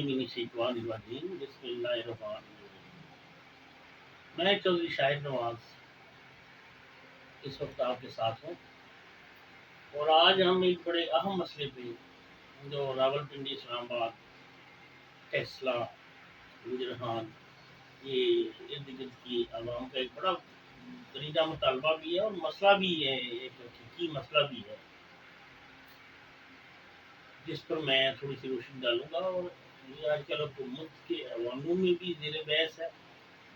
من الشیطان الرجیم بسم اللہ الرحمن الرحیم۔ میں چودھری شاہد نواز اس وقت آپ کے ساتھ ہوں، اور آج ہم ایک بڑے اہم مسئلے پہ جو راولپنڈی، اسلام آباد، ٹیسلا، گجرہان، یہ ارد گرد کی عوام کا ایک بڑا دریدہ مطالبہ بھی ہے اور مسئلہ بھی ہے، ایک حقیقی مسئلہ بھی ہے، جس پر میں تھوڑی سی روشنی ڈالوں گا۔ اور یہ آج کل حکومت کے عواموں میں بھی زیر بحث ہے،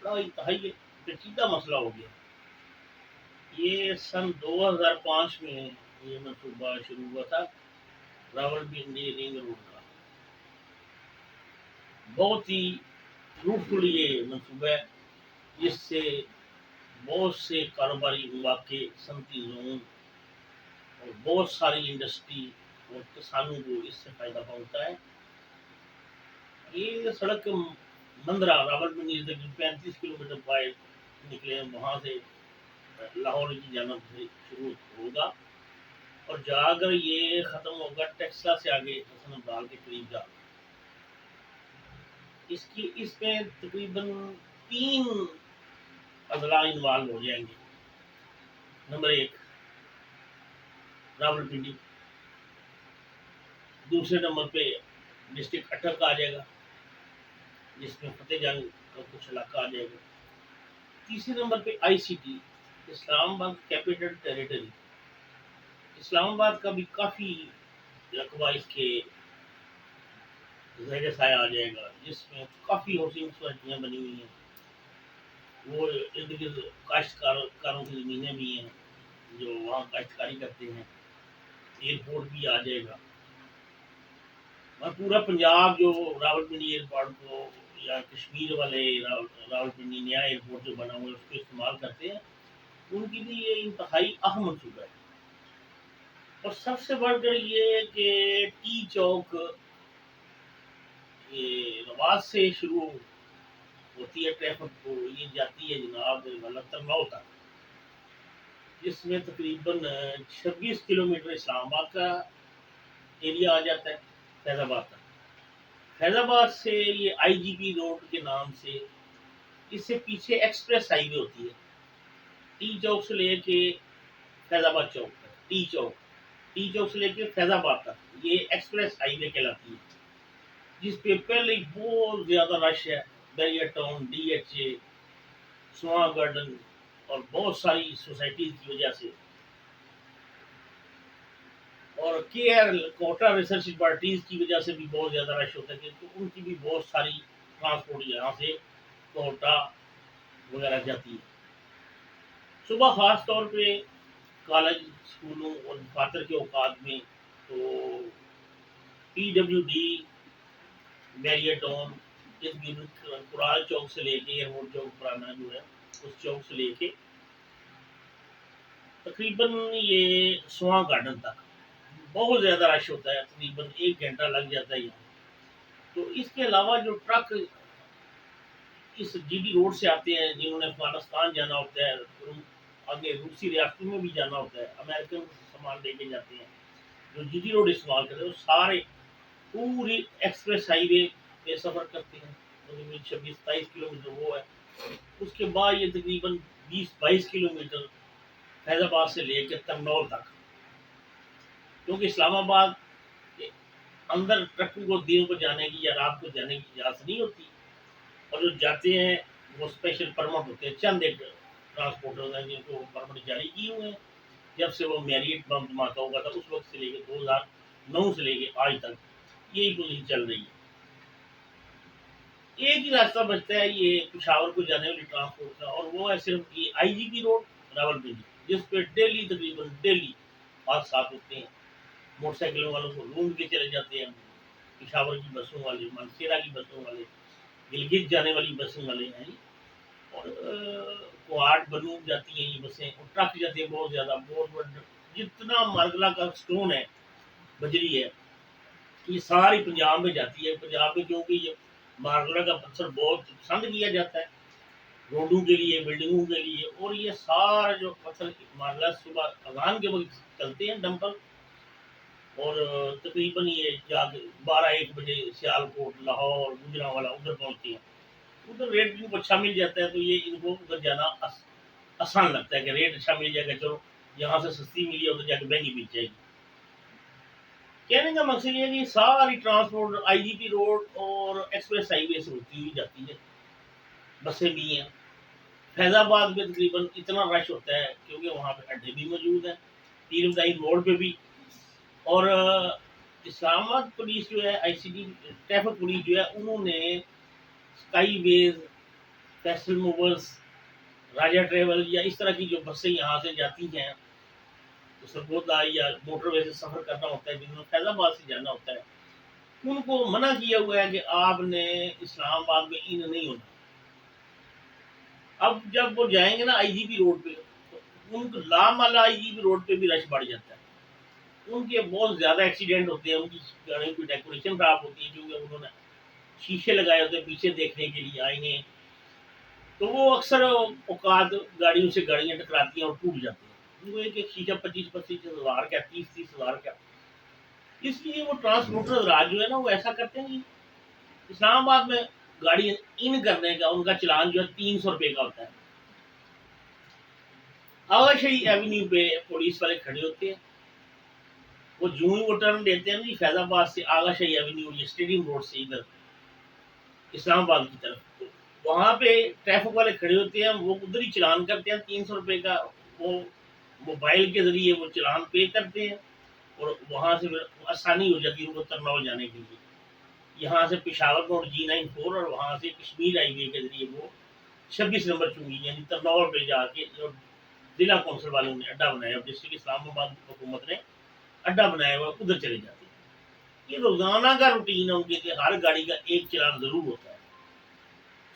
بڑا انتہائی پیچیدہ مسئلہ ہو گیا۔ یہ سن 2005 میں یہ منصوبہ شروع ہوا تھا راولپنڈی رنگ روڈ کا۔ بہت ہی فروٹفل یہ منصوبہ ہے، جس سے بہت سے کاروباری مواقع، صنعتی زون اور بہت ساری انڈسٹری اور کسانوں کو اس سے فائدہ پہنچتا ہے۔ یہ سڑک مندرا راولپنڈی سے 35 کلومیٹر باہر نکلے، وہاں سے لاہور کی جانب سے شروع ہوگا اور جا کر یہ ختم ہوگا ٹیکسلا سے آگے حسن ابدال کے قریب جا۔ اس میں تقریباً 3 اضلاع انوالو ہو جائیں گے۔ نمبر 1 راولپنڈی، دوسرے نمبر پہ ڈسٹرکٹ اٹک آ جائے گا، جس میں فتح جنگ کا کچھ علاقہ آ جائے گا۔ تیسرے نمبر پہ آئی سی ٹی، اسلام آباد کیپٹل ٹیریٹری۔ اسلام آباد کا بھی کافی رقبہ اس کے زیر سایہ آ جائے گا، جس میں کافی ہاؤسنگ سوسائٹیاں بنی ہوئی ہیں۔ وہ ارد گرد کاشتکاروں کی زمینیں بھی ہیں جو وہاں کاشتکاری کرتے ہیں۔ ایئرپورٹ بھی آ جائے گا، اور پورا پنجاب جو راولپنڈی ایئرپورٹ کو یا کشمیر والے راولپنڈی نیا ایئرپورٹ جو بنا ہوا ہے اس کو استعمال کرتے ہیں، ان کی بھی یہ انتہائی اہم منصوبہ ہے۔ اور سب سے بڑھ کر یہ کہ ٹی چوک یہ رواز سے شروع ہوتی ہے ٹریفک کو، یہ جاتی ہے جناب ترنول تک، جس میں تقریباً 26 کلومیٹر اسلام آباد کا ایریا آ جاتا ہے فیض آباد تک۔ فیض آباد سے یہ آئی جی پی روڈ کے نام سے، اس سے پیچھے ایکسپریس ہائی وے ہوتی ہے ٹی چوک سے لے کے فیض آباد چوک تک۔ ٹی چوک سے لے کے فیض آباد تک یہ ایکسپریس ہائی وے کہلاتی ہے، جس پہ پہلے ہی بہت زیادہ رش ہے۔ بیریا ٹاؤن، ڈی ایچ اے، سوا گارڈن اور بہت ساری سوسائٹیز کی وجہ سے، اور کے آر کوٹا ریسرچ لیبارٹریز کی وجہ سے بھی بہت زیادہ رش ہوتا ہے، کیونکہ ان کی بھی بہت ساری ٹرانسپورٹ یہاں سے کوٹا وغیرہ جاتی ہے۔ صبح خاص طور پہ کالج، اسکولوں اور دفاتر کے اوقات میں تو پی ڈبلیو ڈی، بیریا ٹاؤن، قرال چوک سے لے کے ایئرپورٹ چوک پرانا جو ہے اس چوک سے لے کے تقریباً یہ سواں گارڈن تک بہت زیادہ رش ہوتا ہے، تقریباً 1 گھنٹہ لگ جاتا ہے یہاں۔ تو اس کے علاوہ جو ٹرک اس جی ڈی روڈ سے آتے ہیں، جنہوں نے افغانستان جانا ہوتا ہے، آگے روسی ریاستوں میں بھی جانا ہوتا ہے، امریکن سامان لے کے جاتے ہیں، جو جی ڈی روڈ استعمال کرتے ہیں وہ سارے پوری ایکسپریس ہائی وے پہ سفر کرتے ہیں۔ 26-27 کلومیٹر وہ ہے۔ اس کے بعد یہ تقریباً 20-22 کلومیٹر فیض آباد سے لے کے ترنول تک، کیونکہ اسلام آباد کے اندر ٹرکوں کو دن کو جانے کی یا رات کو جانے کی اجازت نہیں ہوتی، اور جو جاتے ہیں وہ اسپیشل پرمٹ ہوتے ہیں۔ چند ایک ٹرانسپورٹر ہیں جن کو پرمٹ جاری کیے ہوئے ہیں، جب سے وہ میریٹ بم دھماکہ ہوا تھا اس وقت سے لے کے 2009 سے لے کے آج تک یہی پوزیشن چل رہی ہے۔ ایک ہی راستہ بچتا ہے یہ پشاور کو جانے والی ٹرانسپورٹ کا، اور وہ ہے صرف یہ آئی جی پی روڈ راولپنڈی، جس پہ تقریباً ڈیلی حادثات ہوتے ہیں۔ موٹر سائیکلوں والوں کو ڈھونڈ کے چلے جاتے ہیں، پشاور کی بسوں والے، مانسیرا کی بسوں والے، گلگت جانے والی بسوں والے ہیں، اور کوہاٹ بنوب جاتی ہیں یہ بسیں، اور ٹرک جاتے ہیں بہت زیادہ، بہت بڑا جتنا مارگلا کا سٹون ہے، بجری ہے، یہ ساری پنجاب میں جاتی ہے۔ پنجاب میں کیونکہ یہ مارگلا کا پتھر بہت پسند کیا جاتا ہے روڈوں کے لیے، بلڈنگوں کے لیے، اور یہ سارا جو پتھر مارگلا صبح اذان کے وقت چلتے ہیں ڈمپر، اور تقریباً یہ جا کے 12-1 بجے سیالکوٹ، لاہور، گجرانوالا ادھر پہنچتے ہیں. ادھر ریٹ ان کو اچھا مل جاتا ہے تو یہ ان کو ادھر جانا آسان لگتا ہے کہ ریٹ اچھا مل جائے گا، چلو یہاں سے سستی ملی ہے ادھر جا کے مہنگی مل جائے گی. کہنے کا مقصد یہ ہے کہ ساری ٹرانسپورٹ آئی جی پی روڈ اور ایکسپریس ہائی وے سے ہوتی ہوئی جاتی ہے. بسیں بھی ہیں. فیض آباد میں تقریباً اتنا رش ہوتا ہے کیونکہ وہاں پہ اڈے بھی موجود ہیں، پیر بدائی روڈ پہ بھی. اور اسلام آباد پولیس جو ہے، آئی سی ڈی ٹریفک پولیس جو ہے، انہوں نے اسکائی ویز، پیسل موورس، راجا ٹریول یا اس طرح کی جو بسیں یہاں سے جاتی ہیں تو سرگودا یا موٹر وے سے سفر کرنا ہوتا ہے، جن میں فیض آباد سے جانا ہوتا ہے، ان کو منع کیا ہوا ہے کہ آپ نے اسلام آباد میں ان نہیں ہونا. اب جب وہ جائیں گے نا آئی جی پی روڈ پہ تو ان کو لامالا آئی جی پی روڈ پہ بھی رش بڑھ جاتا ہے. ان کے بہت زیادہ ایکسیڈنٹ ہوتے ہیں، ان کی گاڑیوں کی ڈیکوریشن خراب ہوتی ہے کیونکہ انہوں نے شیشے لگائے ہوتے ہیں پیچھے دیکھنے کے لیے آئیں، تو وہ اکثر اوقات گاڑیوں سے گاڑیاں ٹکراتی ہیں اور ٹوٹ جاتی ہیں. وہ ایک ایک شیشہ 25-25 ہزار کا، 30-30 ہزار کا. اس لیے وہ ٹرانسپورٹر راج جو ہے نا وہ ایسا کرتے ہیں کہ اسلام آباد میں گاڑی ان کرنے کا ان کا چلان جو ہے 300 روپے کا ہوتا ہے. آغا شاہی ایوینیو پہ پولیس والے کھڑے ہوتے ہیں، وہ جو ہی وہ ٹرن دیتے ہیں فیض آباد سے آغا شاہی ایوینیو یا اسٹیڈیم روڈ سے ادھر اسلام آباد کی طرف، تو وہاں پہ ٹریفک والے کھڑے ہوتے ہیں، وہ ادھر ہی چلان کرتے ہیں 300 روپے کا. وہ موبائل کے ذریعے وہ چلان پے کرتے ہیں اور وہاں سے آسانی ہو جاتی ہے ان کو ترنول جانے کے لیے. یہاں سے پشاور روڈ G94 اور وہاں سے کشمیر ہائی وے کے ذریعے وہ 26 نمبر چنگی یعنی ترنول پہ جا کے ضلع کونسل والوں نے اڈا بنایا، ڈسٹرکٹ اسلام آباد حکومت نے اڈا بنایا ہوا، ادھر چلے جاتے ہیں. یہ روزانہ کا روٹین ہے ان کے کہ ہر گاڑی کا ایک چلان ضرور ہوتا ہے.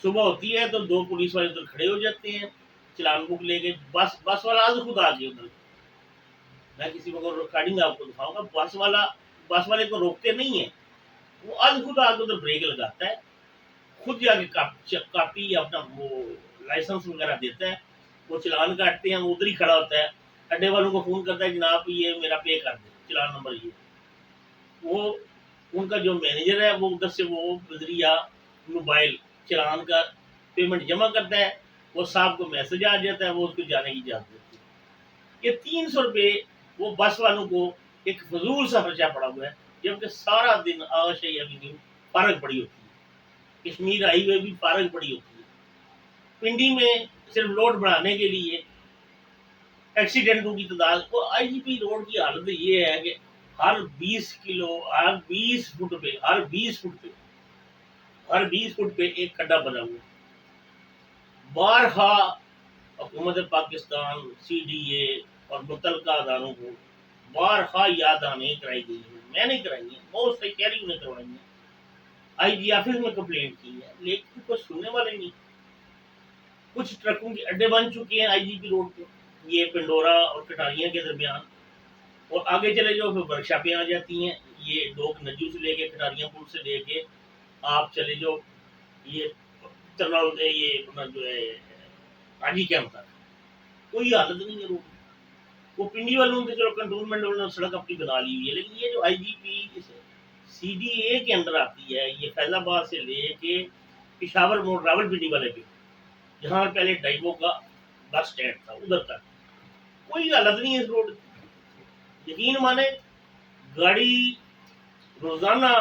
صبح ہوتی ہے تو 2 پولیس والے ادھر کھڑے ہو جاتے ہیں چلان بک لے کے. بس والا آج خود آ گیا ادھر، میں کسی کو ریکارڈنگ آپ کو دکھاؤں گا. بس والے کو روکتے نہیں ہیں، وہ آج خود آ کے ادھر بریک لگاتا ہے، خود جا کے کاپی اپنا وہ لائسنس وغیرہ دیتا ہے. وہ چلان کاٹتے ہیں، وہ ادھر ہی کھڑا ہوتا ہے، اڈے والوں کو فون کرتا ہے جناب یہ میرا پے کر دیں چلان نمبر یہ. وہ ان کا جو مینیجر ہے وہ ادھر سے وہ بذریعہ موبائل چلان کا پیمنٹ جمع کرتا ہے، وہ صاحب کو میسج آ جاتا ہے، وہ اس کو جانے کی اجازت دیتی ہے. یہ 300 روپے وہ بس والوں کو ایک فضول سا خرچہ پڑا ہوا ہے، جبکہ سارا دن آغا شاہی ایوینیو پارک پڑی ہوتی ہے، کشمیر ہائی وے بھی پارک پڑی ہوتی ہے. پنڈی میں صرف روڈ بڑھانے کے لیے ایکسیڈنٹوں کی تعداد، اور آئی جی پی روڈ کی حالت یہ ہے کہ ہر 20 فٹ پہ ایک کھڈا بنا ہوا ہے. بارہا حکومت پاکستان، CDA اور متعلقہ اداروں کو بارہا یاد آنے کرائی گئی ہے، میں نے کرائی ہے، بہت سے شہریوں نے کروائی ہیں، آئی جی آفس میں کمپلینٹ کی ہے، لیکن کوئی سننے والے نہیں. کچھ ٹرکوں کے اڈے بن چکے ہیں آئی جی پی روڈ پہ، یہ پنڈورا اور کٹاریاں کے درمیان، اور آگے چلے جاؤ پھر ورکشاپیں آ جاتی ہیں. یہ ڈوک نجو سے لے کے کٹاریاں پور سے لے کے آپ چلے جاؤ یہ ترنول، یہ اپنا جو ہے حاجی کیمپ تک کوئی حالت نہیں ہے روڈ. وہ پنڈی والوں سے چلو کنٹونمنٹ والوں نے سڑک اپنی بنا لی ہوئی ہے، لیکن یہ جو آئی جی پی CDA کے اندر آتی ہے، یہ فیض آباد سے لے کے پشاور موڑ راول پنڈی والے پہ، جہاں پہلے ڈائیو کا بس اسٹینڈ تھا ادھر تک کوئی حالت نہیں ہے اس روڈ کی. یقین مانے گاڑی روزانہ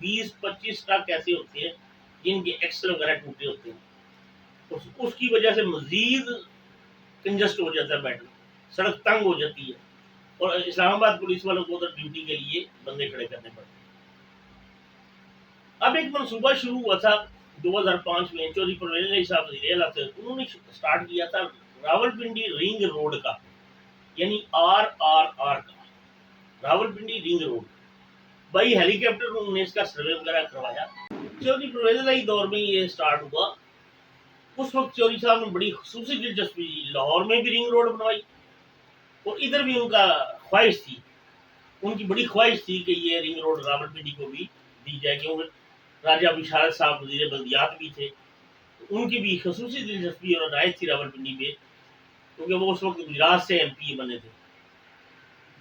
20-25 ٹرک ایسے ہوتے ہیں جن کے ایکسل وغیرہ ٹوٹے ہوتے ہیں. اس کی وجہ سے مزید کنجسٹ ہو جاتا ہے میٹر، سڑک تنگ ہو جاتی ہے اور اسلام آباد پولیس والوں کو ادھر ڈیوٹی کے لیے بندے کھڑے کرنے پڑتے ہیں. اب ایک منصوبہ شروع ہوا تھا 2005 میں چودھری پرویز علی صاحب وزیر اعلیٰ تھے، انہوں نے اسٹارٹ کیا تھا راول پنڈی رنگ روڈ کا، یعنی RRR کا، Rawal Pindi ring road. By Halley copter انہوں نے اس کا سروے وغیرہ کروایا. چودھری پرویز علی دور میں یہ اسٹارٹ ہوا. اس وقت چودھری صاحب نے بڑی خصوصی دلچسپی لاہور میں بھی رنگ روڈ بنوائی، اور ادھر بھی ان کا خواہش تھی، ان کی بڑی خواہش تھی کہ یہ رنگ روڈ راول پنڈی کو بھی دی جائے، کیونکہ راجہ بشارت صاحب وزیر بلدیات بھی تھے، ان کی بھی خصوصی دلچسپی اور عنایت تھی راول پنڈی پہ، کیونکہ وہ اس وقت گجرات سے MP بنے تھے.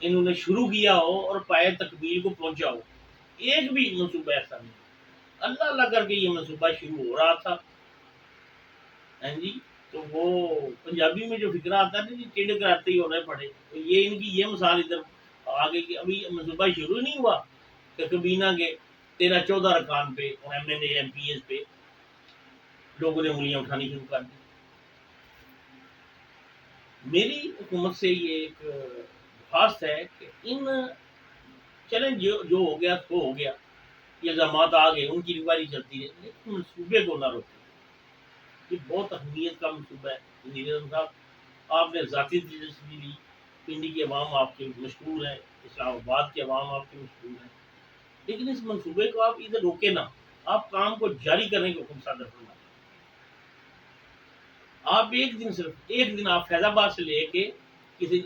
انہوں نے شروع کیا ہو اور پائے تکمیل کو پہنچا ہو. ایک بھی منصوبہ ایسا نہیں. اللہ اللہ کر کے یہ منصوبہ شروع ہو رہا تھا. ہاں جی. تو وہ پنجابی میں جو فکرہ آتا ہے نا جی ٹیڑھ کراتے ہی ہونے پڑے, تو یہ ان کی یہ مثال ادھر آگے کی. ابھی منصوبہ شروع نہیں ہوا کہ کبینہ کے 13-14 ارکان پہ اور M N A M P S پہ لوگوں نے انگلیاں اٹھانی شروع کر دی. میری حکومت سے یہ ایک درخواست ہے کہ ان چلیں جو ہو گیا وہ ہو گیا, یہ الزامات آ گئے, ان کی ریواری چلتی ہے, لیکن منصوبے کو نہ روکیں. یہ بہت اہمیت کا منصوبہ ہے. انجینئر اعظم صاحب, آپ نے ذاتی دلچسپی لی, پنڈی کے عوام آپ کے مشہور ہیں, اسلام آباد کے عوام آپ کے مشہور ہیں, لیکن اس منصوبے کو آپ ادھر روکے نہ, آپ کام کو جاری کرنے کے حکم صادر فرمائیں. آپ صرف ایک دن آپ فیض آباد سے لے کے کسی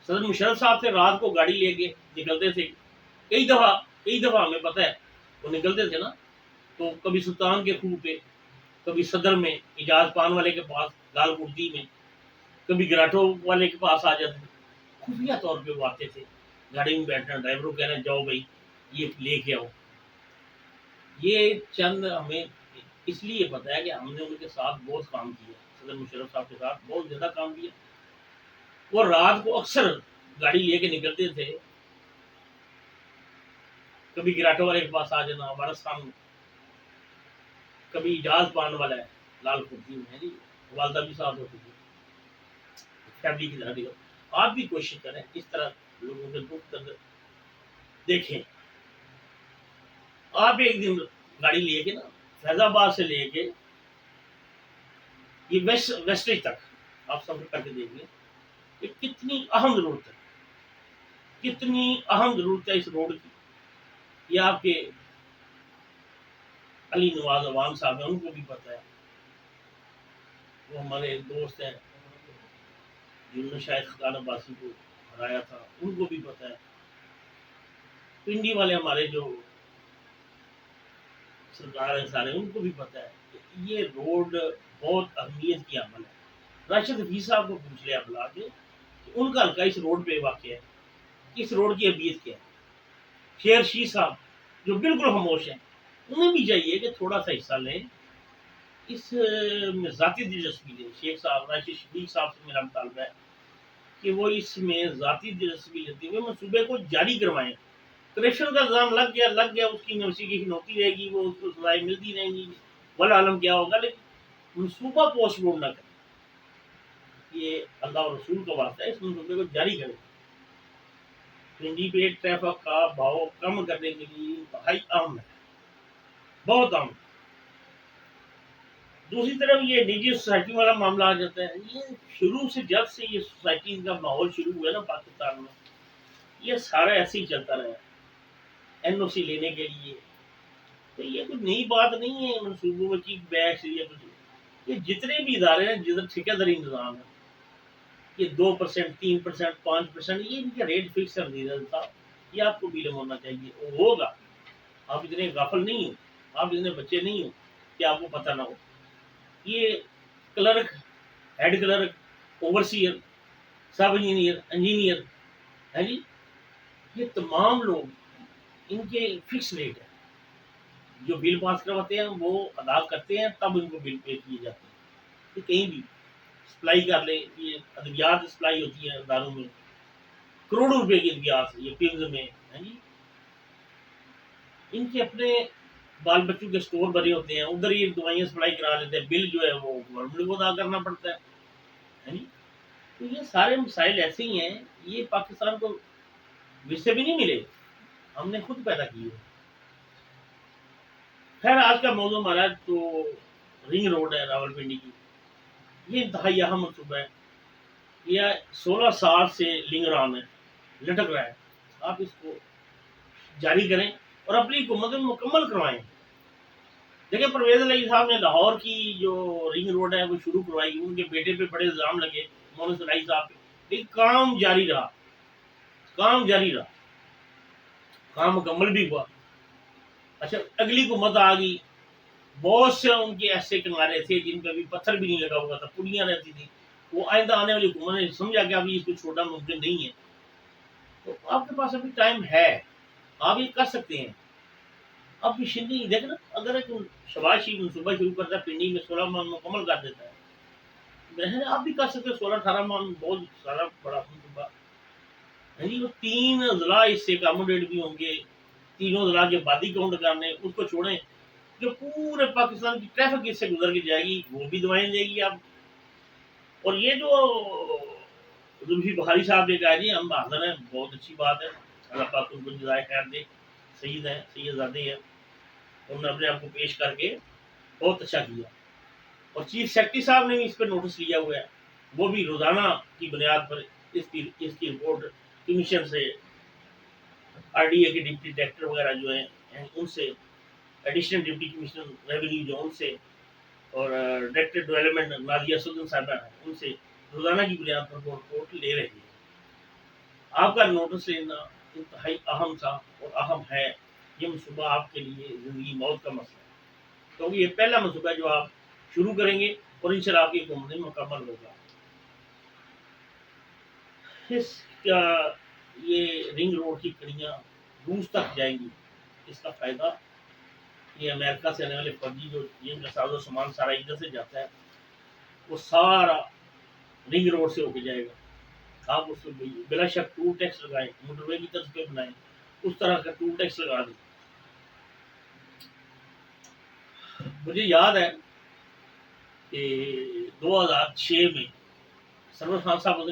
صدر مشرف صاحب سے رات کو گاڑی لے کے نکلتے تھے. کئی دفعہ ہمیں پتہ ہے وہ نکلتے تھے نا, تو کبھی سلطان کے خوہ پہ, کبھی صدر میں اجاز پان والے کے پاس لال کرتی میں, کبھی گراٹو والے کے پاس آ جاتے تھے. خفیہ طور پہ وہ آتے تھے, گاڑی میں بیٹھنا, ڈرائیور کو کہنا جاؤ بھائی یہ لے کے آؤ. یہ چند ہمیں اس لیے پتا ہے کہ ہم نے ان کے ساتھ بہت کام کیا, صدر مشرف صاحب کے ساتھ بہت زیادہ کام کیا. وہ رات کو اکثر گاڑی لے کے نکلتے تھے, کبھی گراٹو والے کے پاس آ جانا ہمارا سامنے, کبھی اجاز پان والا ہے لال کرتی میں جی, والدہ بھی ساتھ ہوتی تھی, فیملی کی طرح دیکھو. آپ بھی کوشش کریں اس طرح لوگوں کے دکھ درد دیکھیں. آپ ایک دن گاڑی لے کے نا فیض آباد سے لے کے یہ ویسٹیج تک آپ سفر کر کے دیکھیں کہ کتنی اہم ضرورت ہے, کتنی اہم ضرورت ہے اس روڈ کی. یہ آپ کے علی نواز عوام صاحب ہیں, ان کو بھی پتہ ہے, وہ ہمارے دوست ہیں جنہوں نے شاید خان عباسی کو ہرایا تھا, ان کو بھی پتہ ہے. پنڈی والے ہمارے جو سرکار ہیں سارے, ان کو بھی پتہ ہے کہ یہ روڈ بہت اہمیت کی عمل ہے. راشد حفیظ صاحب کو پوچھ لیا بلا کے کہ ان کا حلقہ اس روڈ پہ واقع ہے, اس روڈ کی اہمیت کیا ہے. شیر شیح صاحب جو بالکل خاموش ہیں, انہیں بھی چاہیے کہ تھوڑا سا حصہ لیں, اس میں ذاتی دلچسپی لیں. شیخ صاحب راشد شفیق صاحب سے میرا مطالبہ ہے کہ وہ اس میں ذاتی دلچسپی لیتے ہوئے منصوبے کو جاری کروائیں. کرپشن کا الزام لگ گیا, اس کی انویسٹیگیشن ہوتی رہے گی, وہ اس کو سزائیں ملتی رہیں گی, ولا عالم کیا ہوگا, لیکن منصوبہ پوسٹ پون نہ کریں. یہ اللہ اور رسول کا واسطہ ہے, اس منصوبے کو جاری کریں. پنڈی پہ ٹریفک کا بھاؤ کم کرنے کے لیے انتہائی اہم ہے, بہت اہم. دوسری طرف یہ نجی سوسائٹی والا معاملہ آ جاتا ہے. یہ شروع سے جب سے یہ سوسائٹی کا ماحول شروع ہوا نا پاکستان میں, یہ سارا ایسے ہی چلتا رہا. این او سی لینے کے لیے تو یہ کوئی نئی بات نہیں ہے. منصوبوں میں چیک بیکس یہ جتنے بھی ادارے ہیں جدھر ٹھیکیداری نظام ہے, یہ 2%, 3%, 5%, یہ ان کا ریٹ فکس کر دیا تھا. یہ آپ کو بھی علم ہونا چاہیے, وہ ہوگا. آپ اتنے غافل نہیں ہو, آپ اتنے بچے نہیں ہو کہ آپ کو پتہ نہ ہو. یہ کلرک, ہیڈ کلرک, اوورسیئر, سب انجینئر ہے جی, یہ تمام لوگ ان کے فکس ریٹ ہے. جو بل پاس کرواتے ہیں وہ ادا کرتے ہیں, تب ان کو بل پے کیے جاتے ہیں. کہ کہیں بھی سپلائی کر لیں, یہ ادویات سپلائی ہوتی ہے اداروں میں, کروڑوں روپے کی ادویات یہ پنز میں ہے جی. ان کے اپنے بال بچوں کے سٹور بنے ہوتے ہیں, ادھر یہ دوائیاں سپلائی کرا لیتے ہیں, بل جو ہے وہ گورنمنٹ کو ادا کرنا پڑتا ہے جی. تو یہ سارے مسائل ایسے ہی ہیں, یہ پاکستان کو ویسے بھی نہیں ملے, ہم نے خود پیدا کیے. خیر آج کا موضوع ہمارا تو رنگ روڈ ہے راول پنڈی کی. یہ انتہائی اہم منصوبہ ہے. یہ 16 سال سے لنگران ہے, لٹک رہا ہے. آپ اس کو جاری کریں اور اپنی حکومت میں مکمل کروائیں. دیکھیں پرویز علی صاحب نے لاہور کی جو رنگ روڈ ہے وہ شروع کروائی, ان کے بیٹے پہ بڑے الزام لگے محمد صلاحی صاحب پہ, لیکن کام جاری رہا, کام مکمل بھی ہوا. اچھا اگلی حکومت آ گئی, بہت سے ان کے ایسے کنارے تھے جن پہ بھی پتھر بھی نہیں لگا ہوا تھا, پڑیاں رہتی تھی. وہ آئندہ آنے والی حکومت نے سمجھا کہ ابھی اس کو چھوڑنا ممکن نہیں ہے, تو آپ کے پاس ابھی ٹائم ہے، آپ یہ کر سکتے ہیں. اب پنڈی دیکھ نا، اگر ایک شباشی منصوبہ شروع کرتا ہے پنڈی میں 16 ماہ مکمل کر دیتا ہے، بہن آپ بھی کر سکتے ہیں 16-18 ماہ میں بہت سارا بڑا منصوبہ. وہ 3 اضلاع اس سے اکاموڈیٹ بھی ہوں گے، تینوں اضلاع کے آبادی کاؤنٹ کرنے اس کو چھوڑیں، جو پورے پاکستان کی ٹریفک اس سے گزر کے جائے گی وہ بھی دوائیں دے گی آپ. اور یہ جو زلفی بخاری صاحب نے کہا جی ہم حاضر ہیں، بہت اچھی بات ہے، اللہ پاک ان کو جزائے خیر دے. سید ہیں، سید زادے ہیں، انہوں نے اپنے آپ کو پیش کر کے بہت اچھا کیا. اور چیف سیکرٹری صاحب نے بھی اس پہ نوٹس لیا ہوا ہے، وہ بھی روزانہ کی بنیاد پر اس کی رپورٹ کمیشن سے، RDA کے ڈپٹی ڈائریکٹر وغیرہ جو ہیں ان سے، ایڈیشنل ڈپٹی کمشنر ریونیو جو ان سے، اور ڈائریکٹر ڈیولپمنٹ نازیہ سلطان صاحبہ ہیں ان سے روزانہ کی بنیاد پر وہ رپورٹ لے رہے ہیں. آپ کا نوٹس لینا انتہائی اہم تھا اور اہم ہے. یہ منصوبہ آپ کے لیے زندگی موت کا مسئلہ ہے، کیونکہ یہ پہلا منصوبہ ہے جو آپ شروع کریں گے اور انشاءاللہ آپ کی حکومت میں مکمل ہوگا. اس کا یہ رنگ روڈ کی کڑیاں روس تک جائیں گی. اس کا فائدہ یہ امریکہ سے آنے والے فوجی جو جن کا ساز و سامان سارا ادھر سے جاتا ہے وہ سارا رنگ روڈ سے ہو کے جائے گا. آپ اس کو بلا شک ٹول ٹیکس لگائیں، موٹر وے کی طرف پہ بنائیں، اس طرح کا ٹول ٹیکس لگا دیں. مجھے یاد ہے کہ 2006 میں سرور خان صاحب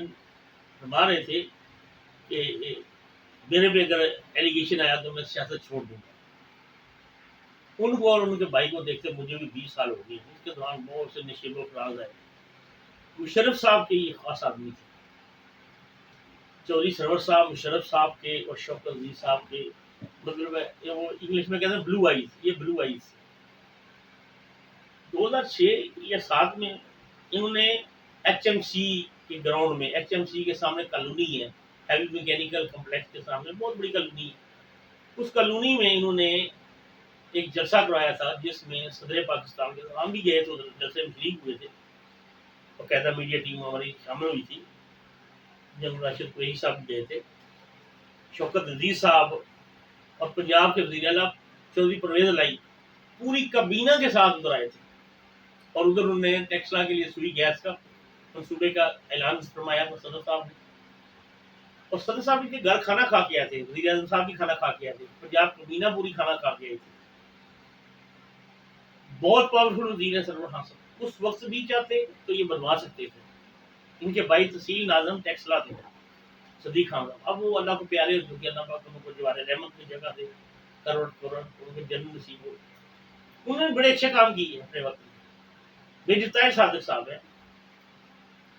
فرما رہے تھے کہ میرے پہ اگر ایلیگیشن آیا تو میں سیاست چھوڑ دوں گا. ان کو اور ان کے بھائی کو دیکھتے مجھے بھی 20 سال ہو گئے. اس کے دوران بہت سے نشیب و فراز آئے. مشرف صاحب کے یہ خاص آدمی تھے، چودھری سرور صاحب مشرف صاحب کے اور شوکت عزیز صاحب کے، مطلب ہے وہ انگلش میں کہتے ہیں بلو آئیز. یہ بلو آئیز 2006 یا 7 میں انہوں نے HMC کے گراؤنڈ میں، HMC کے سامنے کالونی ہے، ہیوی میکینیکل کمپلیکس کے سامنے بہت بڑی کالونی ہے. اس کالونی میں انہوں نے ایک جلسہ کرایا تھا جس میں صدر پاکستان کے، ہم بھی گئے تو جلسے میں شریک ہوئے تھے، باقاعدہ میڈیا ٹیم ہماری شامل ہوئی تھی. جنرل راشد قریشی صاحب گئے تھے، شوکت عزیز صاحب اور پنجاب کے وزیر اعلیٰ چودھری پرویز الہی پوری کابینہ کے ساتھ ادھر آئے تھے. اور ادھر انہوں نے ٹیکسلا کے لیے سوئی گیس کا منصوبے کا اعلان فرمایا تھا صدر صاحب نے. اور صدر صاحب کے گھر کھانا کھا کے آئے تھے، وزیر اعظم صاحب بھی کھانا کھا کے آئے تھے، پنجاب کابینہ پوری کھانا کھا کے آئی تھی. بہت پاورفل وزیر ہے سرور خان صاحب. اس وقت بھی چاہتے تو یہ بنوا سکتے تھے. ان کے بھائی تحصیل ناظم ٹیکسلا تھے صدیق خان صاحب. اب وہ اللہ کو پیارے ہو کہ اللہ پاک ان کو جوار رحمت کی جگہ دے، کروڑ کروڑ ان کو جنت نصیب ہو. انہوں نے بڑے اچھے کام کیے اپنے وقت میں. میجر طاہر صادق صاحب ہیں،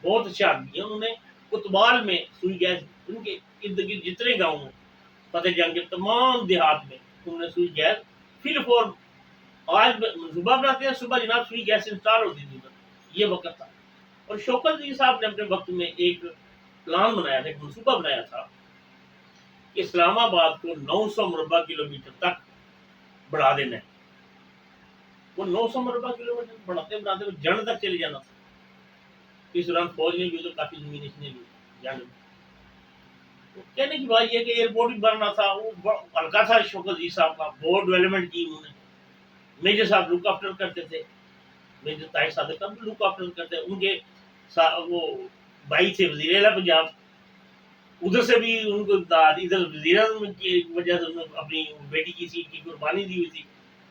بہت اچھے آدمی ہیں. انہوں نے کتبال میں سوئی گیس، ان کے ارد گرد جتنے گاؤں ہیں فتح جنگ کے تمام دیہات میں انہوں نے سوئی گیس فل فور، آج منصوبہ بناتے ہیں صبح جناب سوئی گیس انسٹال ہوتی تھی. یہ وقت تھا. اور شوکت جی صاحب نے اپنے وقت میں ایک پلان بنایا تھا، ایک منصوبہ بنایا تھا کہ اسلام آباد کو 900 مربع کلومیٹر تک بڑھا دینا ہے. وہ 900 مربع کلومیٹر بڑھاتے بڑھاتے جن تک چلے جانا تھا. اس دوران فوج نے بھی تو کافی زمین اس نے بھی جان. کہنے کی بات یہ کہ ایئرپورٹ بھی بننا تھا، وہ ہلکا تھا. شوکت جی صاحب کا بہت ڈیولپمنٹ کی انہوں نے. میجر صاحب لک آفٹر کرتے تھے، میجر طاہر صادق صاحب لک آفٹر کرتے. ان کے وہ بھائی تھے وزیر اعلیٰ پنجاب، ادھر سے بھی ان کو امداد، ادھر وزیر اعظم کی وجہ سے انہوں نے اپنی بیٹی کی سیٹ کی قربانی دی ہوئی تھی.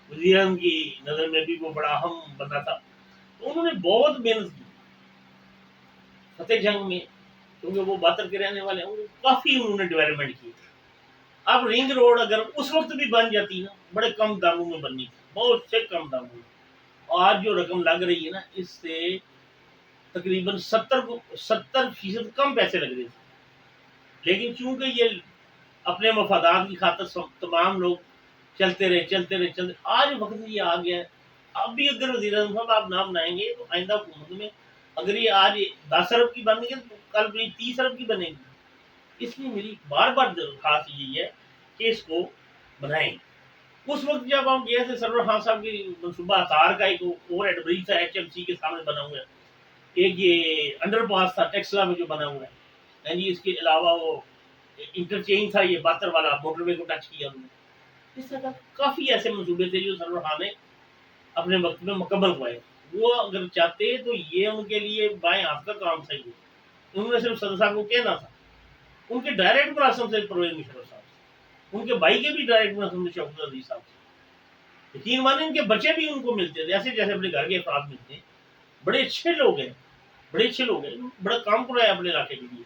وزیر اعظم کی نظر میں بھی وہ بڑا اہم بندہ تھا. تو انہوں نے بہت محنت کی فتح جنگ میں، کیونکہ وہ باتر کے رہنے والے ہیں، کافی انہوں نے ڈیولپمنٹ کی. اب رنگ روڈ اگر اس وقت بھی بن جاتی نا، بڑے کم داموں میں بننی تھی، بہت سے کم داموں میں. آج جو رقم لگ رہی ہے نا، اس سے تقریباً 70% کم پیسے لگ رہے تھے. لیکن چونکہ یہ اپنے مفادات کی خاطر تمام لوگ چلتے رہے. آج وقت یہ آ گیا ہے. اب بھی اگر وزیر اعظم صاحب آپ نام بنائیں گے تو آئندہ حکومت میں اگر یہ آج 10 ارب کی بن گئی تو کل 30 ارب کی بنے گی. اس لیے میری بار بار درخواست یہی ہے کہ اس کو بنائیں. اس وقت جب ہم گئے تھے سرور خان صاحب کی منصوبہ تار کا ایک اوور ہیڈ برج تھا HMC کے سامنے بنا ہوا ہے، ایک یہ انڈر پاس تھا ٹیکسلا میں جو بنا ہوا ہے. اس کے علاوہ وہ انٹرچینج تھا یہ باتر والا، موٹر وے کو ٹچ کیا انہوں نے. اس طرح کافی ایسے منصوبے تھے جو سرور خان نے اپنے وقت میں مکمل ہوئے. وہ اگر چاہتے تو یہ ان کے لیے بائیں ہاتھ کا کام صحیح ہے. انہوں نے صرف صدر صاحب کو کہنا تھا. ان کے ڈائریکٹ ملازم تھے پرویز مشرف صاحب سے، ان کے بھائی کے بھی ڈائریکٹ ملازم تھے شوکت عزیز صاحب سے. یقین مانے ان کے بچے بھی ان کو ملتے تھے، ایسے جیسے اپنے گھر کے افراد ملتے ہیں. بڑے اچھے لوگ ہیں، بڑے اچھے لوگ ہیں، بڑا کام کرایا اپنے علاقے کے لیے.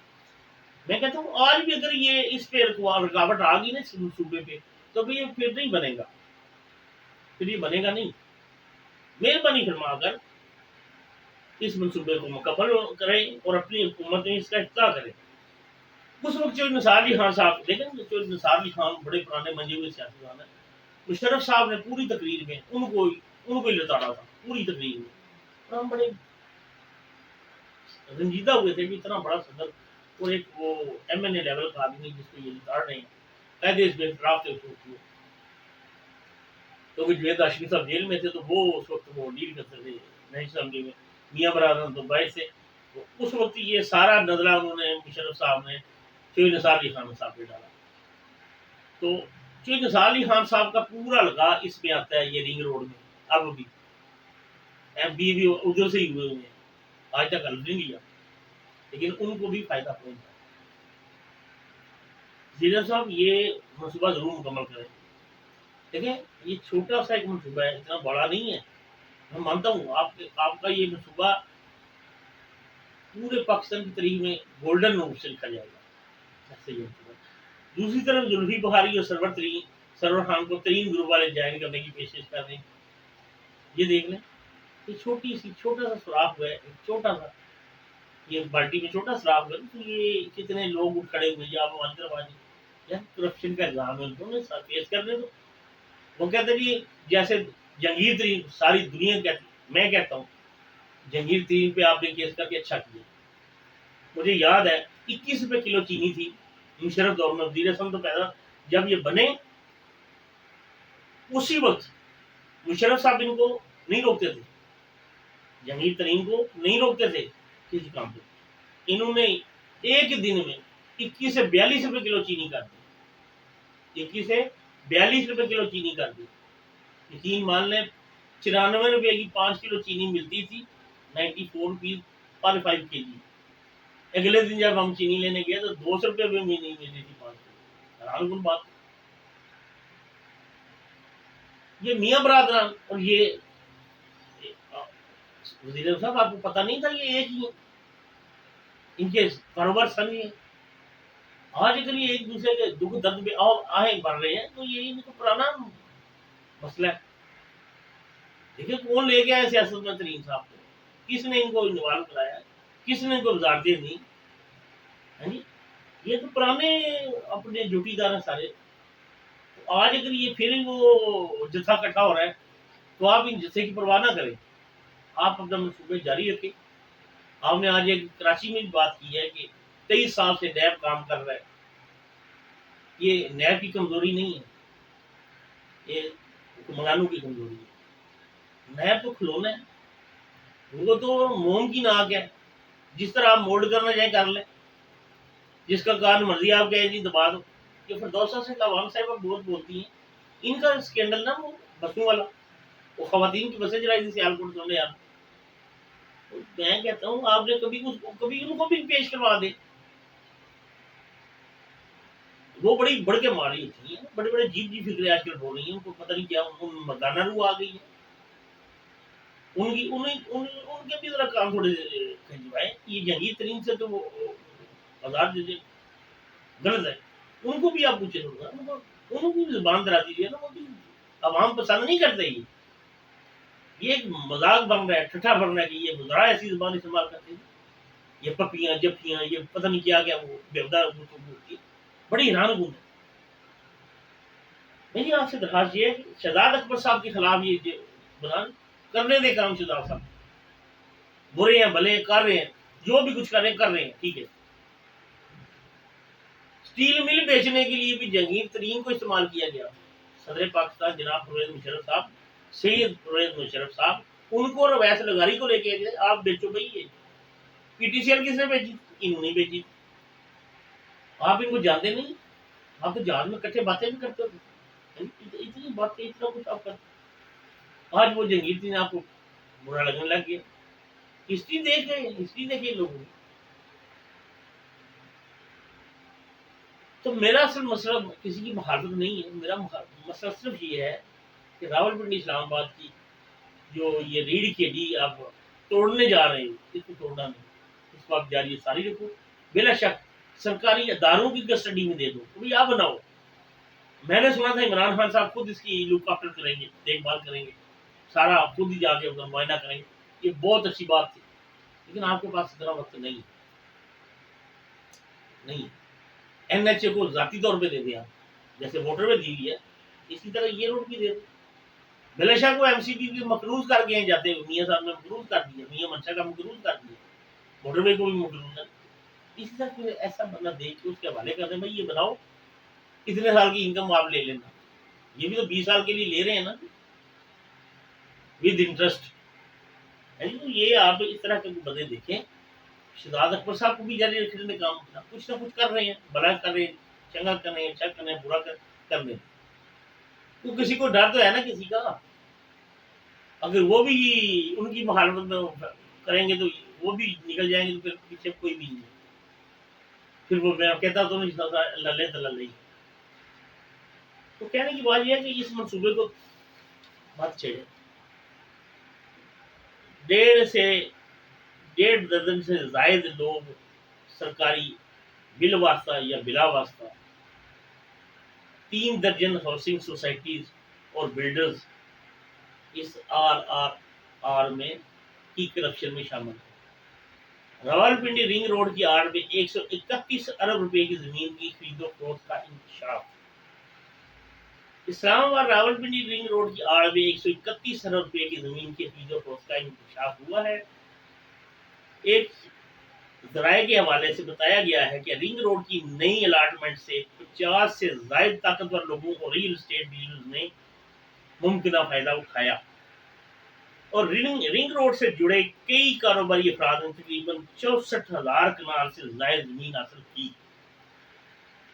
میں کہتا ہوں آج بھی اگر یہ اس پہ رکاوٹ آ گئی نا اس منصوبے پہ، تو یہ پھر نہیں بنے گا، پھر یہ بنے گا نہیں. مہربانی فرما کر اس منصوبے کو مکمل کریں اور اپنی حکومت میں اس کا افتتاح کریں. اس وقت جو نثار علی خان صاحب، لیکن جو نثار علی خان بڑے پرانے منجے ہوئے سیاستدان ہیں، مشرف صاحب نے پوری تقریر میں ان کو ہی لتاڑا تھا پوری تقریر میں. اور ہم بڑے رنجیدہ ہوئے تھے کہ اتنا بڑا صدر اور ایک وہ ایم این اے لیول کا آدمی جس کو یہ لتاڑ رہے ہیں، قید اس بے اعتراف تھے اس وقت. کیونکہ جوید ہاشمی صاحب جیل میں تھے تو وہ اس وقت وہ ڈیل کرتے تھے نیشنل اسمبلی میں. میاں برادران تو باعث سے اس وقت یہ سارا نظرہ انہوں نے مشرف صاحب نے سید نثار علی خان صاحب پہ ڈالا. تو سید نثار علی خان صاحب کا پورا لگا اس میں آتا ہے یہ رنگ روڈ میں. اب بھی ایم پی بھی ادھر سے ہی ہوئے ہوئے ہیں، آج تک حل نہیں لیا، لیکن ان کو بھی فائدہ پہنچا. زیدر صاحب یہ منصوبہ ضرور مکمل کریں. دیکھیں یہ چھوٹا سا ایک منصوبہ ہے، اتنا بڑا نہیں ہے. میں مانتا ہوں آپ کا یہ منصوبہ پورے پاکستان کی تاریخ میں گولڈن نوٹ سے لکھا جائے گا. ایسے یہ منصوبہ. دوسری طرف زلفی بخاری اور سرور خان کو ترین گروپ والے جوائن کرنے کی پیشکش کر رہے ہیں. یہ دیکھ لیں یہ چھوٹا سا سوراخ ہے، چھوٹا سا یہ بالٹی میں چھوٹا سوراخ ہے، تو یہ کتنے لوگ اٹھ کھڑے ہوئے یا وہ اندر بازی یا کرپشن کا الزام ہے، ان کو فیس کرنے دو. وہ کہتے ہیں جیسے جہانگیر ترین ساری دنیا کہتی، میں کہتا ہوں جہانگیر ترین پہ آپ نے کیس کر کے اچھا کیا. مجھے یاد ہے 21 روپے کلو چینی تھی مشرف دور میں، وزیر اعظم تو پیدا جب یہ بنے اسی وقت مشرف صاحب ان کو نہیں روکتے تھے، جہانگیر ترین کو نہیں روکتے تھے کسی کام پہ. انہوں نے ایک دن میں 21 سے 42 روپے کلو چینی کر دی، 21 سے 42 روپے کلو چینی کر دی. یقین مان لیں 94 روپے کی 5 کلو چینی ملتی تھی، 94 روپیز پر 5 کے جی. اگلے دن جب ہم چینی لینے گئے تو 200 روپے میں بھی نہیں ملتی تھی 5 کلو. حیران کن بات. یہ میاں برادران اور یہ وزیر صاحب آپ کو پتہ نہیں تھا یہ ایک ہی ہیں، ان کے کاروبار سن ہیں. آج اگر یہ ایک دوسرے کے دکھ درد پہ آہیں بڑھ رہے ہیں تو یہ ان کو پرانا مسئلہ ہے. دیکھیں کون لے کے آئے سیاست میں ترین صاحب کو، کس نے ان کو انوالو کرایا، کس نے ان کو وزارتیں دی. یہ تو پرانے اپنے ڈیوٹی دار ہیں سارے. آج اگر یہ پھر وہ جتھا اکٹھا ہو رہا ہے تو آپ ان جتھے کی پرواہ نہ کریں، آپ اپنا منصوبے جاری رکھیں. آپ نے آج ایک کراچی میں بھی بات کی ہے کہ 23 سال سے نیب کام کر رہا ہے. یہ نیب کی کمزوری نہیں ہے، یہ حکمرانوں کی کمزوری ہے. نیب تو کھلونا ہے، وہ تو موم کی ناک ہے، جس طرح آپ مولڈ کرنا چاہیں کر لیں، جس کا کار مرضی آپ کہیں جی دبا دو. یہ فردوسہ سے عوام صاحبہ بہت بولتی ہیں. ان کا اسکینڈل نا وہ بسوں والا، وہ خواتین کی بسیں چلائی تھی سیالکوٹ سامنے یار. میں کہتا ہوں آپ نے کبھی ان کو بھی پیش کروا دے. وہ بڑی بڑھ کے ماری ہوتی ہیں، بڑے بڑے جیب فکرے آج کل ہو رہی ہیں. ان کو پتہ نہیں کیا مردانہ روح آ گئی ہے. ان کے بھی ذرا کام تھوڑے کھنچوائے. یہ جہانگیر ترین سے تو وہ آزاد جیسے غلط ہے. ان کو بھی آپ پوچھیں ہوگا، ان کو بھی زبان درا دیجیے نا. وہ بھی عوام پسند نہیں کرتے. یہ ایک مذاق بن رہا ہے، ٹھٹھا بن رہا ہے کہ یہ وزراء ایسی زبان استعمال کرتے ہیں، یہ پپیاں جپیاں، یہ پتہ نہیں کیا کیا وہ بےودار ہوتی ہے. بڑی حیران کن ہے. میری آپ سے درخواست یہ ہے کہ شہزاد اکبر صاحب کے خلاف یہ بیان کرنے دے کام. شہزاد صاحب برے ہیں بھلے کر رہے ہیں، جو بھی کچھ کر رہے ہیں ٹھیک ہے. اسٹیل مل بیچنے کے لیے بھی جہانگیر ترین کو استعمال کیا گیا. صدر پاکستان جناب پرویز مشرف صاحب، سید پرویز مشرف صاحب، ان کو اور اویس لغاری کو لے کے گئے آپ بیچو بھائی. یہ پی ٹی سی ایل کس نے بیچی؟ انہوں نے بیچی. آپ ان کو جانتے نہیں، آپ تو جہاز میں کٹھے باتیں بھی کرتے ہوتے، اتنی باتیں اتنا کچھ آپ کرتے، آج وہ جنگیر تھی آپ کو برا لگنے لگ گیا۔ ہسٹری دیکھ رہے ہیں، ہسٹری دیکھیے لوگوں کی۔ تو میرا اصل مسئلہ کسی کی مخالفت نہیں ہے، میرا مسئلہ صرف یہ ہے کہ راول پنڈی اسلام آباد کی جو یہ ریڑھ کی ہڈی آپ توڑنے جا رہے ہیں، اس کو توڑنا نہیں، اس کو آپ جاری ساری رکھو، بلا شک سرکاری اداروں کی کسٹڈی میں دے دو، کوئی آپ بناؤ۔ میں نے سنا تھا عمران خان صاحب خود اس کی لک آفٹر کریں گے، دیکھ بھال کریں گے، سارا خود ہی جا کے معائنہ کریں گے، یہ بہت اچھی بات تھی، لیکن آپ کے پاس اتنا وقت نہیں۔ این ایچ اے کو ذاتی طور پہ دے دیا، جیسے موٹر وے دی ہوئی ہے اسی طرح یہ روڈ بھی دے دو۔ بلاشا کو ایم سی ڈی بھی مقروض کر کے جاتے ہیں، میاں صاحب نے مقروض کر دیا، میاں منشا کا مقروض کر دیا، موٹر وے کو بھی مقروض کر دیا، اسی طرح پھر ایسا بندہ دیکھ کے اس کے حوالے کر دیں بھائی یہ بتاؤ کتنے سال کی انکم آپ لے لینا، یہ بھی تو 20 سال کے لیے لے رہے ہیں نا ود انٹرسٹ۔ یہ آپ اس طرح کے بندے دیکھیں، شہزاد اکبر صاحب کو بھی جاری رکھنے میں کام کرنا، کچھ نہ کچھ کر رہے ہیں، بھلا کر رہے ہیں، چنگا کر رہے ہیں، اچھا کر رہے ہیں، برا کر رہے ہیں، تو کسی کو ڈر تو ہے نا کسی کا۔ اگر وہ بھی ان کی مخالفت میں کریں گے تو وہ بھی نکل جائیں گے، تو پھر پیچھے کوئی بھی نہیں، پھر وہ میں کہتا تو نہیں للے تو للے ہی۔ تو کہنے کی بات یہ ہے کہ اس منصوبے کو مت چھیڑے۔ 1.5 درجن سے زائد لوگ سرکاری بل واسطہ یا بلا واسطہ، 3 درجن ہاؤسنگ سوسائٹیز اور بلڈرز اس آر میں کی کرپشن میں شامل ہیں۔ راولپنڈی رنگ روڈ کی آڑ میں 131 ارب روپے کی زمین کی خرید و فروخت کا انکشاف۔ اسلام آباد راولپنڈی رنگ روڈ کی آڑ میں 131 ارب روپے کی زمین کی خرید و فروخت کا انکشاف ہوا ہے۔ ایک ذرائع کے حوالے سے بتایا گیا ہے کہ رنگ روڈ کی نئی الاٹمنٹ سے 50 سے زائد طاقتور لوگوں اور ریل اسٹیٹ ڈیلرز نے ممکنہ فائدہ اٹھایا اور رنگ روڈ سے جڑے کئی کاروباری افراد نے تقریباً 64,000 کنال سے زائد زمین حاصل کی۔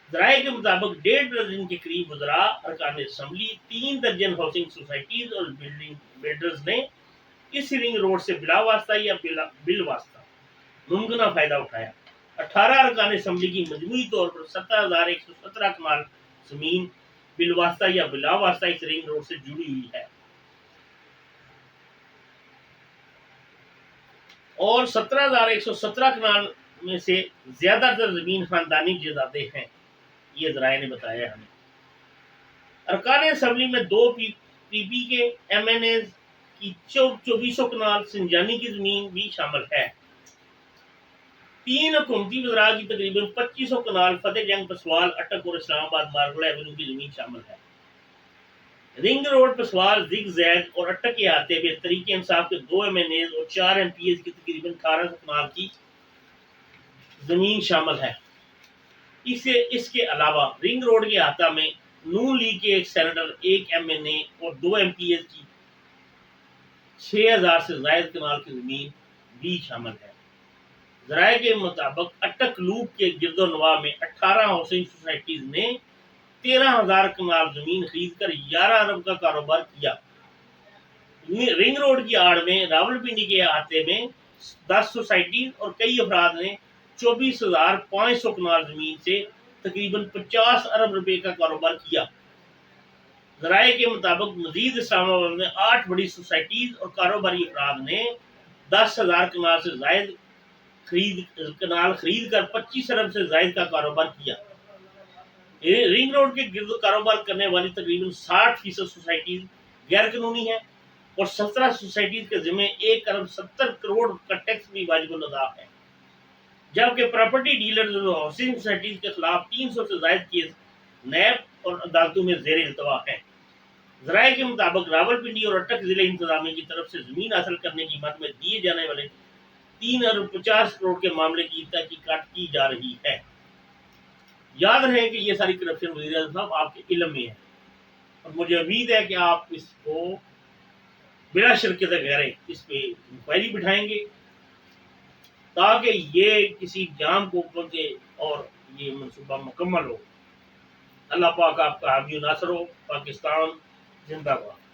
ذرائع کے مطابق 1.5 درجن کے قریب وزراء، ارکان اسمبلی، 3 درجن ہاؤسنگ سوسائٹیز اور بلڈرز نے اس رنگ روڈ سے بلا واسطہ یا بل واسطہ ممکنہ فائدہ اٹھایا۔ 18 ارکان اسمبلی کی مجموعی طور پر 17,117 کنال زمین بل واسطہ یا بلا واسطہ اس رنگ روڈ سے جڑی ہوئی ہے اور 17,117 کنال میں سے زیادہ تر زمین خاندانی جائیدادیں ہیں، یہ ذرائع نے بتایا ہمیں۔ ارکان اسمبلی میں 2 پی پی کے ایم این ایز کی 2400 کنال سنجانی کی زمین بھی شامل ہے۔ 3 حکومتی وزراء کی تقریباً 2500 کنال فتح جنگ پسوال اٹک اور اسلام آباد مارگوڑا ایونیو کی زمین شامل ہے۔ رنگ روڈ پسوال زگ زیگ اور اٹک کے احاطے میں تحریک انصاف کے 2 ایم این ایز اور 4 ایم پی ایز کی تقریباً 1800 کنال کی زمین شامل ہے۔ اس کے علاوہ رنگ روڈ کے احاطہ میں نون لیگ کے ایک سینیٹر، 1 ایم این اے اور 2 ایم پی ایز کی 6,000 سے زائد کنال کی زمین بھی شامل ہے۔ ذرائع کے مطابق اٹک لوپ کے گرد و نواح میں 18 ہاؤسنگ سوسائٹیز نے 13,000 کنال زمین خرید کر 11 ارب کا کاروبار کیا۔ رنگ روڈ کی آڑ میں راولپنڈی کے احاطے میں 10 سوسائٹیز اور کئی افراد نے 24,500 کنال زمین سے تقریباً 50 ارب روپے کا کاروبار کیا۔ ذرائع کے مطابق مزید اسلام آباد میں 8 بڑی سوسائٹیز اور کاروباری افراد نے 10,000 کنال سے زائد کنال خرید کر 25 ارب سے زائد کا کاروبار کیا۔ رنگ روڈ کے گرد کاروبار کرنے والی تقریباً 60% سوسائٹیز غیر قانونی ہیں اور 17 سوسائٹیز کے ذمہ 1 ارب 70 کروڑ کا ٹیکس بھی واجب الادا ہے، جبکہ پراپرٹی ڈیلرز اور ہاؤسنگ سوسائٹیز کے خلاف 300 سے زائد کیس نیب اور عدالتوں میں زیر التوا ہیں۔ ذرائع کے مطابق راولپنڈی اور اٹک ضلع انتظامیہ کی طرف سے زمین حاصل کرنے کی مد میں دیے جانے والے 3 ارب 50 کروڑ کے معاملے کی تحقیقات کی جا رہی ہے۔ یاد رہے کہ یہ ساری کرپشن وزیر اعظم صاحب آپ کے علم میں ہے اور مجھے امید ہے کہ آپ اس کو بلا شرکت غیریں اس پہ انکوائری بٹھائیں گے تاکہ یہ کسی جام کو پہنچے اور یہ منصوبہ مکمل ہو۔ اللہ پاک آپ کا حامی و ناصر ہو۔ پاکستان زندہ باد۔